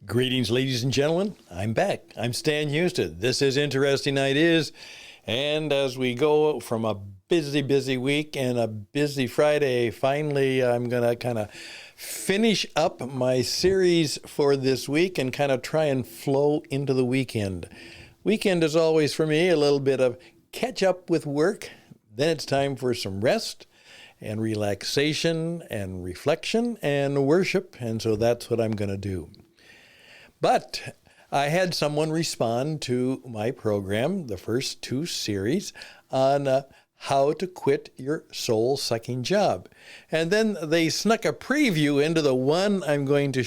Greetings, ladies and gentlemen. I'm back. I'm Stan Houston. This is Interesting Ideas. And as we go from a busy week and a busy Friday, finally I'm going to kind of finish up my series for this week and kind of try and flow into the weekend. Weekend is always for me a little bit of catch up with work. Then it's time for some rest and relaxation and reflection and worship. And so that's what I'm going to do. But I had someone respond to my program, the first two series, on how to quit your soul-sucking job. And then they snuck a preview into the one I'm going to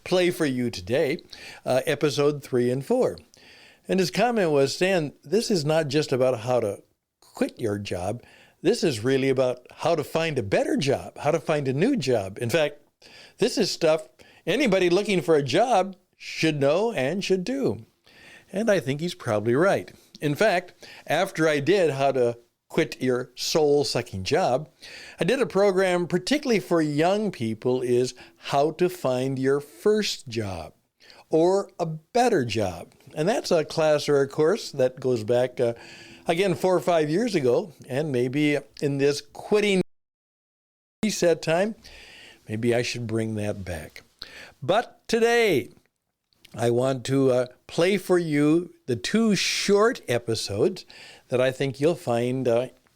play for you today, episode 3 and 4. And his comment was, Stan, this is not just about how to quit your job. This is really about how to find a better job, how to find a new job. In fact, this is stuff anybody looking for a job should know and should do. And I think he's probably right. In fact, after I did How to Quit Your Soul-Sucking Job, I did a program particularly for young people is How to Find Your First Job or a Better Job. And that's a class or a course that goes back, again, 4 or 5 years ago. And maybe in this quitting reset time, maybe I should bring that back. But today, I want to play for you the 2 short episodes that I think you'll find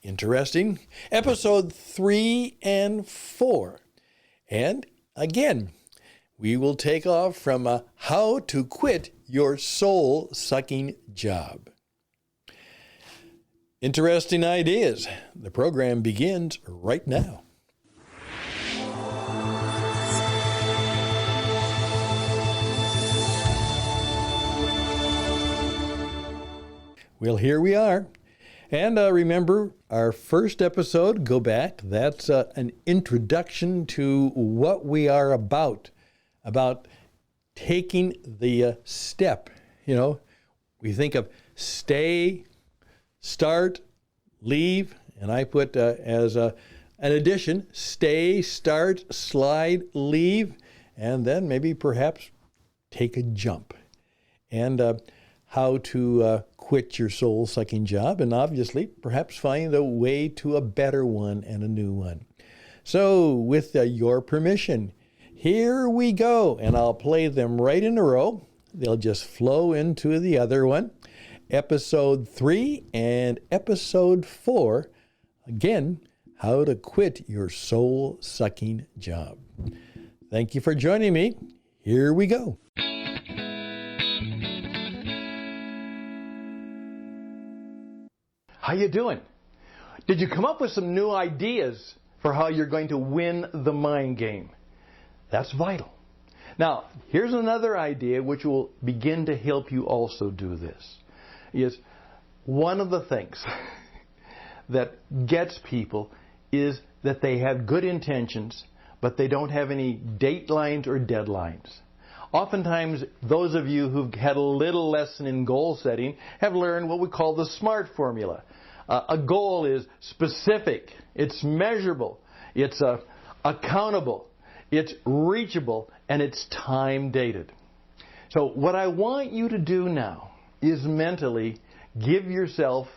interesting. Episode 3 and 4. And again, we will take off from how to quit your soul-sucking job. Interesting Ideas. The program begins right now. Well, here we are. And remember, our first episode, go back, that's an introduction to what we are about taking the step. You know, we think of stay, start, leave, and I put as an addition, stay, start, slide, leave, and then maybe perhaps take a jump. And how to quit your soul-sucking job, and obviously perhaps find a way to a better one and a new one. So with your permission, here we go, and I'll play them right in a row. They'll just flow into the other one. Episode 3 and Episode 4, again, how to quit your soul-sucking job. Thank you for joining me. Here we go. How you doing? Did you come up with some new ideas for how you're going to win the mind game? That's vital. Now, here's another idea which will begin to help you also do this. Is one of the things that gets people is that they have good intentions, but they don't have any datelines or deadlines. Oftentimes, those of you who've had a little lesson in goal setting have learned what we call the SMART formula. A goal is specific, it's measurable, it's accountable, it's reachable, and it's time dated. So what I want you to do now is mentally give yourself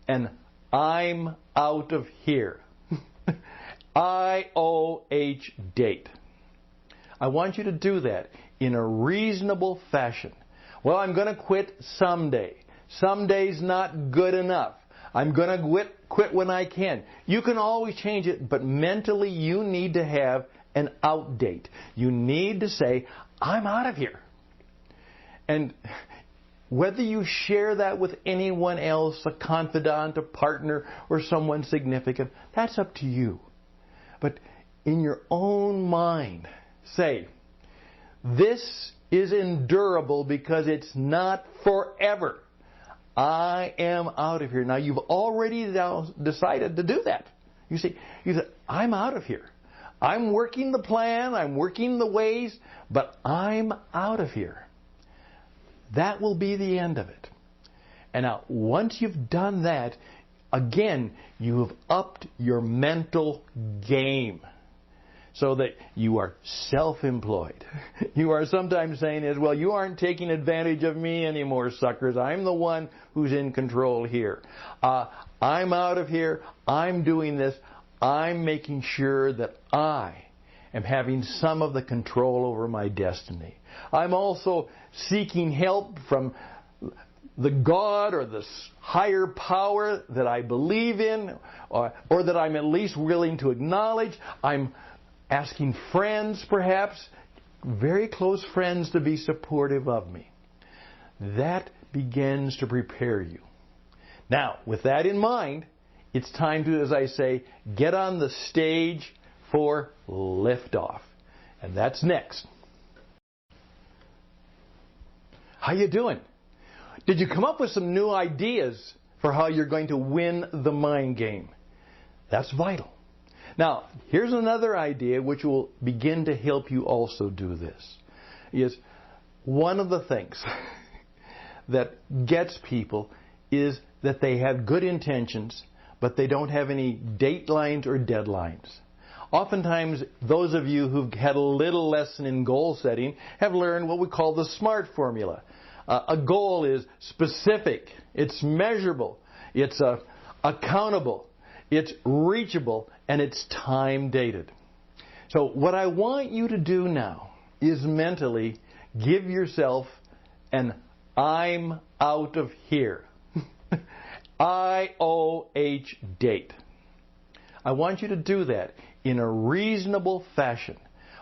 an I'm out of here. IOH date. I want you to do that in a reasonable fashion. Well, I'm going to quit someday. Someday's not good enough. I'm going to quit when I can. You can always change it, but mentally you need to have an out date. You need to say, I'm out of here. And whether you share that with anyone else, a confidant, a partner, or someone significant, that's up to you. But in your own mind, say, this is endurable because it's not forever. I am out of here. Now, you've already decided to do that. You say, I'm out of here. I'm working the plan, I'm working the ways, but I'm out of here. That will be the end of it. And now, once you've done that, again, you have upped your mental game so that you are self-employed. You are sometimes saying is, well, you aren't taking advantage of me anymore, suckers. I'm the one who's in control here. I'm out of here. I'm doing this. I'm making sure that I am having some of the control over my destiny. I'm also seeking help from the God or the higher power that I believe in, or that I'm at least willing to acknowledge. I'm asking friends, perhaps, very close friends, to be supportive of me. That begins to prepare you. Now, with that in mind, it's time to, as I say, get on the stage for liftoff. And that's next. How you doing? Did you come up with some new ideas for how you're going to win the mind game? That's vital. Now, here's another idea which will begin to help you also do this. Is one of the things that gets people is that they have good intentions, but they don't have any datelines or deadlines. Oftentimes, those of you who've had a little lesson in goal setting have learned what we call the SMART formula. A goal is specific, it's measurable, it's accountable, it's reachable, and it's time dated. So what I want you to do now is mentally give yourself an I'm out of here. IOH date. I want you to do that in a reasonable fashion.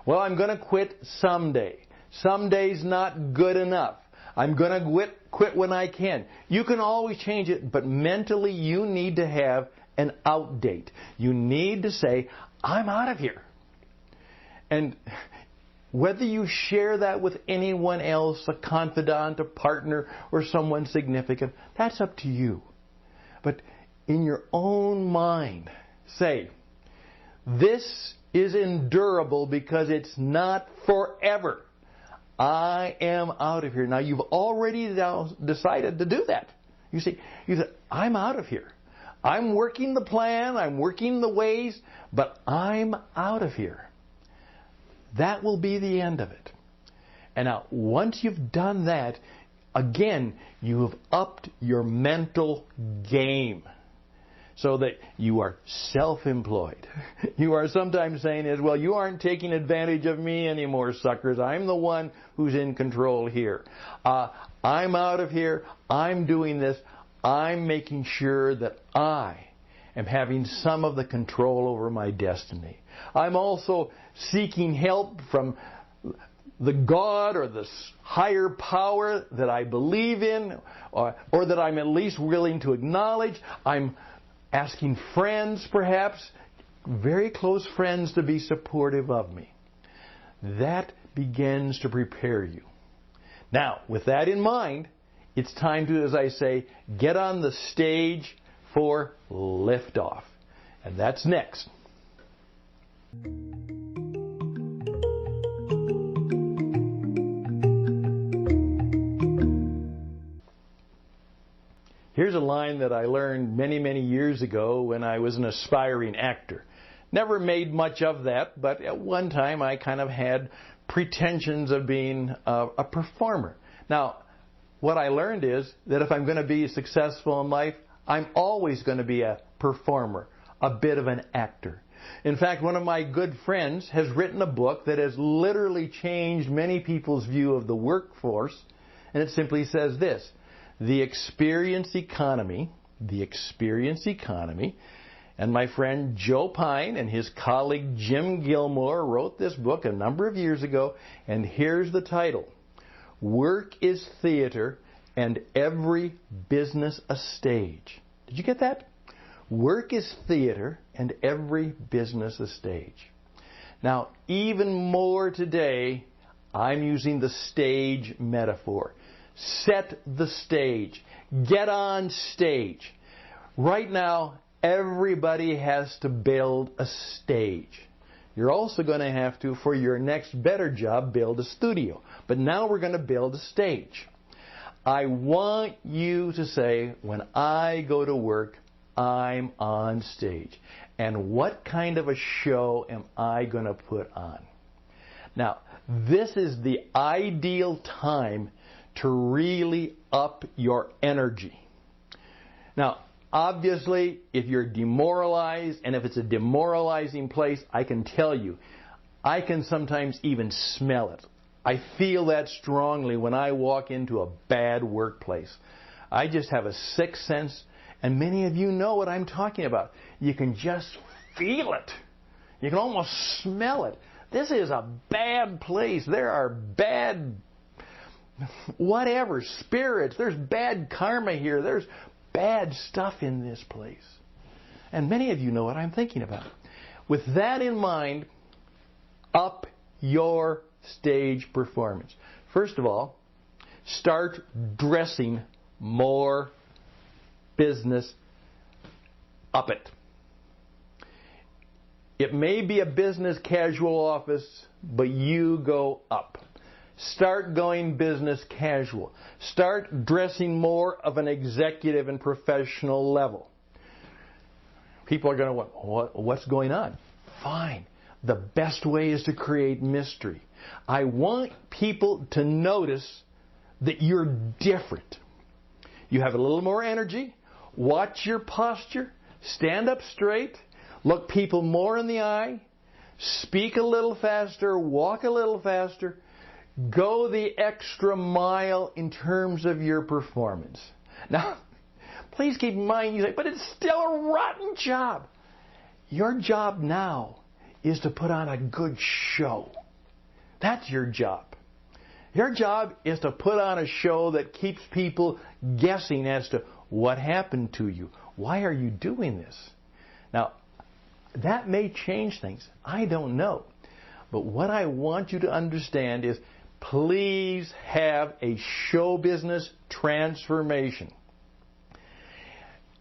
Well, I'm going to quit someday. Someday's not good enough. I'm going to quit when I can. You can always change it, but mentally you need to have an out date. You need to say, I'm out of here. And whether you share that with anyone else, a confidant, a partner, or someone significant, that's up to you. But in your own mind, say, this is endurable because it's not forever. I am out of here. Now, you've already decided to do that. You say, I'm out of here. I'm working the plan, I'm working the ways, but I'm out of here. That will be the end of it. And now, once you've done that, again, you have upped your mental game so that you are self-employed. You are sometimes saying is, well, you aren't taking advantage of me anymore, suckers. I'm the one who's in control here. I'm out of here. I'm doing this. I'm making sure that I am having some of the control over my destiny. I'm also seeking help from the God or the higher power that I believe in, or that I'm at least willing to acknowledge. I'm asking friends, perhaps, very close friends, to be supportive of me. That begins to prepare you. Now, with that in mind, it's time to, as I say, get on the stage for liftoff. And that's next. Here's a line that I learned many, many years ago when I was an aspiring actor. Never made much of that, but at one time I kind of had pretensions of being a performer. Now, what I learned is that if I'm going to be successful in life, I'm always going to be a performer, a bit of an actor. In fact, one of my good friends has written a book that has literally changed many people's view of the workforce, and it simply says this: The experience economy, and my friend Joe Pine and his colleague Jim Gilmore wrote this book a number of years ago, and here's the title: Work is Theater and Every Business a Stage. Did you get that? Work is theater and every business a stage. Now, even more today, I'm using the stage metaphor. Set the stage. Get on stage. Right now, everybody has to build a stage. You're also going to have to, for your next better job, build a studio. But now we're going to build a stage. I want you to say, when I go to work, I'm on stage. And what kind of a show am I going to put on? Now, this is the ideal time to really up your energy. Now, obviously, if you're demoralized, and if it's a demoralizing place, I can tell you, I can sometimes even smell it. I feel that strongly when I walk into a bad workplace. I just have a sixth sense, and many of you know what I'm talking about. You can just feel it. You can almost smell it. This is a bad place. There are bad, whatever, spirits. There's bad karma here. There's bad stuff in this place. And many of you know what I'm thinking about. With that in mind, up your stage performance. First of all, start dressing more business. Up it. It may be a business casual office, but you go up. Start going business casual. Start dressing more of an executive and professional level. People are going to what's going on? Fine. The best way is to create mystery. I want people to notice that you're different. You have a little more energy. Watch your posture. Stand up straight. Look people more in the eye. Speak a little faster. Walk a little faster. Go the extra mile in terms of your performance. Now, please keep in mind, you say, but it's still a rotten job. Your job now is to put on a good show. That's your job. Your job is to put on a show that keeps people guessing as to what happened to you. Why are you doing this? Now, that may change things. I don't know. But what I want you to understand is, please have a show business transformation.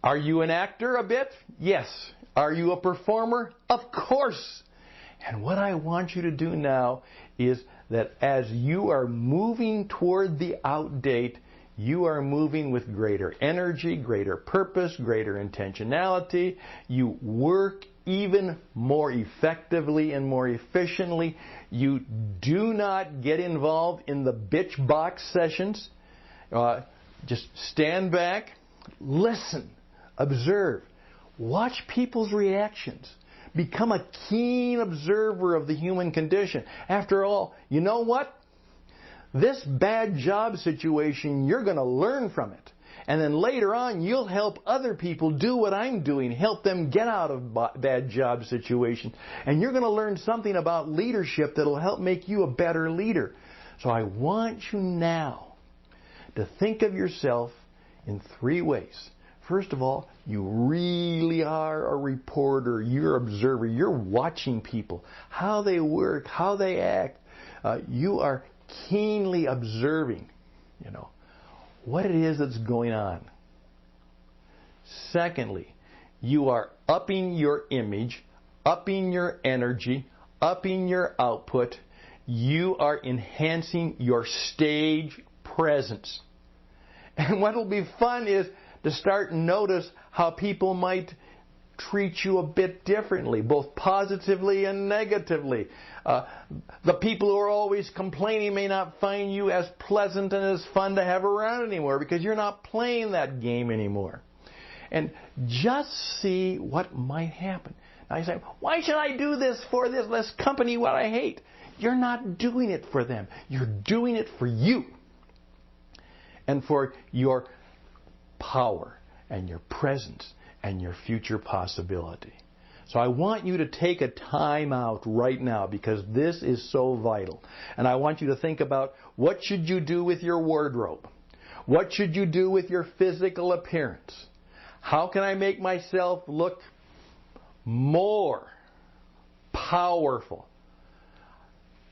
Are you an actor a bit? Yes. Are you a performer? Of course. And what I want you to do now is that as you are moving toward the out date, you are moving with greater energy, greater purpose, greater intentionality. You work even more effectively and more efficiently. You do not get involved in the bitch box sessions. Just stand back, listen, observe, watch people's reactions. Become a keen observer of the human condition. After all, you know what? This bad job situation, you're going to learn from it. And then later on, you'll help other people do what I'm doing, help them get out of bad job situations. And you're going to learn something about leadership that will help make you a better leader. So I want you now to think of yourself in three ways. First of all, you really are a reporter. You're an observer. You're watching people, how they work, how they act. You are keenly observing, what it is that's going on. Secondly, you are upping your image, upping your energy, upping your output. You are enhancing your stage presence. And what will be fun is to start and notice how people might treat you a bit differently, both positively and negatively. The people who are always complaining may not find you as pleasant and as fun to have around anymore because you're not playing that game anymore. And just see what might happen. Now you say, why should I do this for this company what I hate? You're not doing it for them. You're doing it for you and for your power and your presence and your future possibility. So I want you to take a time out right now because this is so vital. And I want you to think about, what should you do with your wardrobe? What should you do with your physical appearance? How can I make myself look more powerful?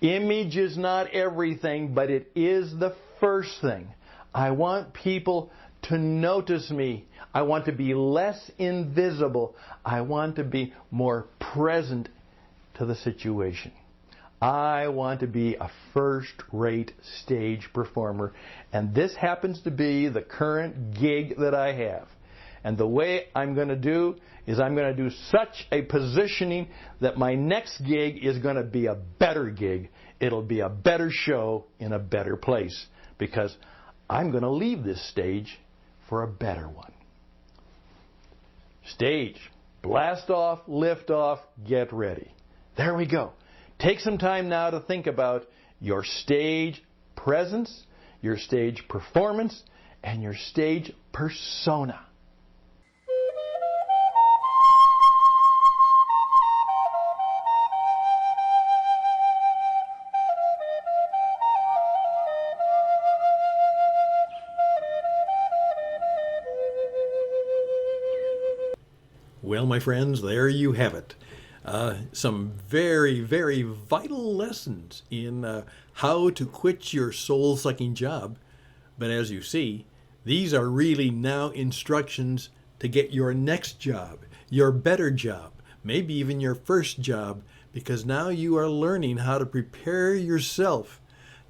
Image is not everything, but it is the first thing. I want people to notice me. I want to be less invisible. I want to be more present to the situation. I want to be a first-rate stage performer, and this happens to be the current gig that I have. And the way I'm going to do is I'm going to do such a positioning that my next gig is going to be a better gig. It'll be a better show in a better place, because I'm going to leave this stage for a better one. Stage. Blast off, lift off, get ready. There we go. Take some time now to think about your stage presence, your stage performance, and your stage persona. Well, my friends, there you have it. Some very, very vital lessons in how to quit your soul-sucking job. But as you see, these are really now instructions to get your next job, your better job, maybe even your first job, because now you are learning how to prepare yourself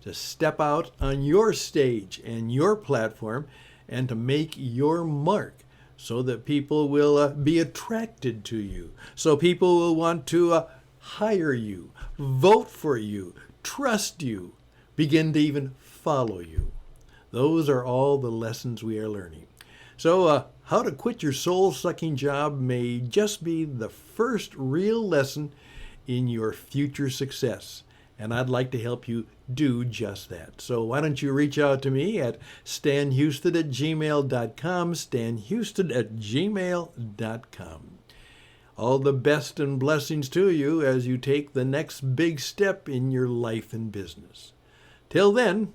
to step out on your stage and your platform and to make your mark, so that people will be attracted to you, so people will want to hire you, vote for you, trust you, begin to even follow you. Those are all the lessons we are learning. So how to quit your soul-sucking job may just be the first real lesson in your future success. And I'd like to help you do just that. So why don't you reach out to me at stanhouston@gmail.com, stanhouston@gmail.com. All the best and blessings to you as you take the next big step in your life and business. Till then,